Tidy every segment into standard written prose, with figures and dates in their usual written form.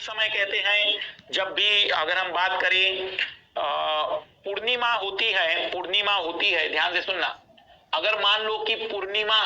समय कहते हैं जब भी अगर हम बात करें पूर्णिमा होती है, ध्यान से सुनना। अगर मान लो कि पूर्णिमा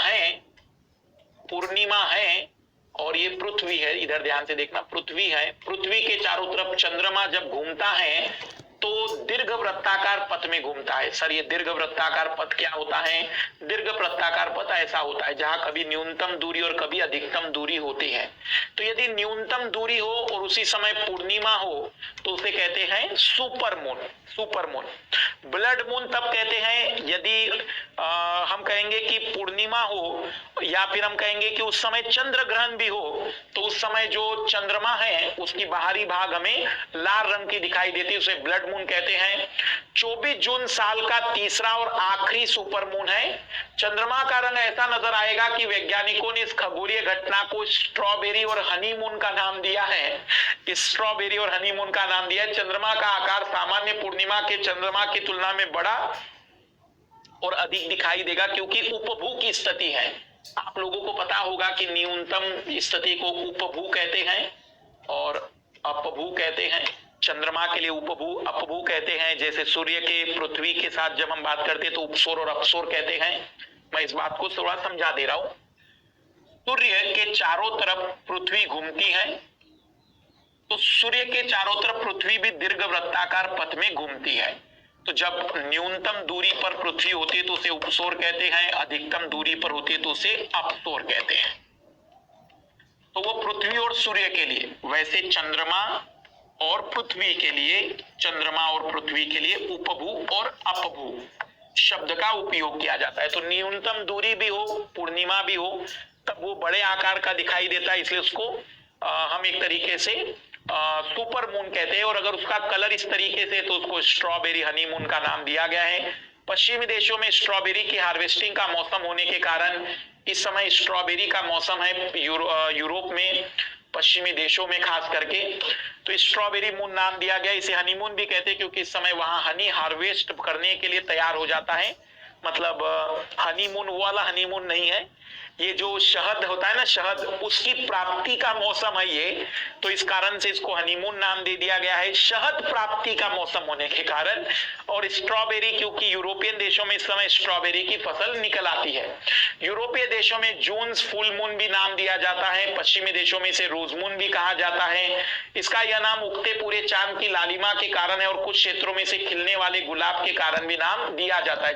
है और ये पृथ्वी है, इधर ध्यान से देखना, पृथ्वी है, पृथ्वी के चारों तरफ चंद्रमा जब घूमता है तो दीर्घ वृत्ताकार पथ में घूमता है। सर ये दीर्घ वृत्ताकार पथ क्या होता है? दीर्घ वृत्ताकार पथ ऐसा होता है जहां कभी न्यूनतम दूरी और कभी अधिकतम दूरी होती है। तो यदि न्यूनतम दूरी हो और उसी समय पूर्णिमा हो तो उसे कहते हैं सुपर मून। ब्लड मून तब कहते हैं यदि हम कहेंगे कि पूर्णिमा हो, या फिर हम कहेंगे कि उस समय चंद्र ग्रहण भी हो, तो उस समय जो चंद्रमा है उसकी बाहरी भाग हमें लाल रंग की दिखाई देती है, उसे ब्लड मून कहते हैं। 24 जून साल का तीसरा और आखिरी सुपर मून है। चंद्रमा का रंग ऐसा नजर आएगा कि वैज्ञानिकों ने इस खगोलीय घटना को स्ट्रॉबेरी और हनीमून का नाम दिया है। स्ट्रॉबेरी और हनीमून का नाम दिया है। चंद्रमा का आकार सामान्य पूर्णिमा के चंद्रमा की तुलना में बड़ा और अधिक दिखाई देगा क्योंकि उपभू की स्थिति है। आप लोगों को पता होगा कि न्यूनतम स्थिति को उपभू कहते हैं और अपभू कहते हैं। चंद्रमा के लिए उपभू अपभू कहते हैं। जैसे सूर्य के पृथ्वी के साथ जब हम बात करते हैं तो उपसौर और अपसौर कहते हैं। मैं इस बात को थोड़ा समझा दे रहा हूं। सूर्य के चारों तरफ पृथ्वी घूमती है, तो सूर्य के चारों तरफ पृथ्वी भी दीर्घ वृत्ताकार पथ में घूमती है। तो जब न्यूनतम दूरी पर पृथ्वी होती है तो उसे उपसौर कहते हैं, अधिकतम दूरी पर होती है तो उसे अपसौर कहते हैं। तो वो पृथ्वी और सूर्य के लिए, वैसे चंद्रमा और पृथ्वी के लिए उपभू और अपभू शब्द का उपयोग किया जाता है। तो न्यूनतम दूरी भी हो, पूर्णिमा भी हो, तब वो बड़े आकार का दिखाई देता है, इसलिए उसको हम एक तरीके से सुपर मून कहते हैं। और अगर उसका कलर इस तरीके से तो उसको स्ट्रॉबेरी हनीमून का नाम दिया गया है। पश्चिमी देशों में स्ट्रॉबेरी की हार्वेस्टिंग का मौसम होने के कारण इस समय स्ट्रॉबेरी का मौसम है यूरोप में, पश्चिमी देशों में खास करके, तो स्ट्रॉबेरी मून नाम दिया गया। इसे हनीमून भी कहते हैं क्योंकि इस समय वहां हनी हार्वेस्ट करने के लिए तैयार हो जाता है। मतलब हनीमून वाला हनीमून नहीं है, ये जो शहद होता है ना, शहद, उसकी प्राप्ति का मौसम है ये, तो इस कारण से इसको हनीमून नाम दे दिया गया है, शहद प्राप्ति का मौसम होने के कारण। और स्ट्रॉबेरी, क्योंकि यूरोपियन देशों में इस समय स्ट्रॉबेरी की फसल निकल आती है। यूरोपीय देशों में जून फुल मून भी नाम दिया जाता है, पश्चिमी देशों में इसे रोज मून भी कहा जाता है। इसका यह नाम उगते पूरे चांद की लालिमा के कारण है और कुछ क्षेत्रों में से खिलने वाले गुलाब के कारण भी नाम दिया जाता है।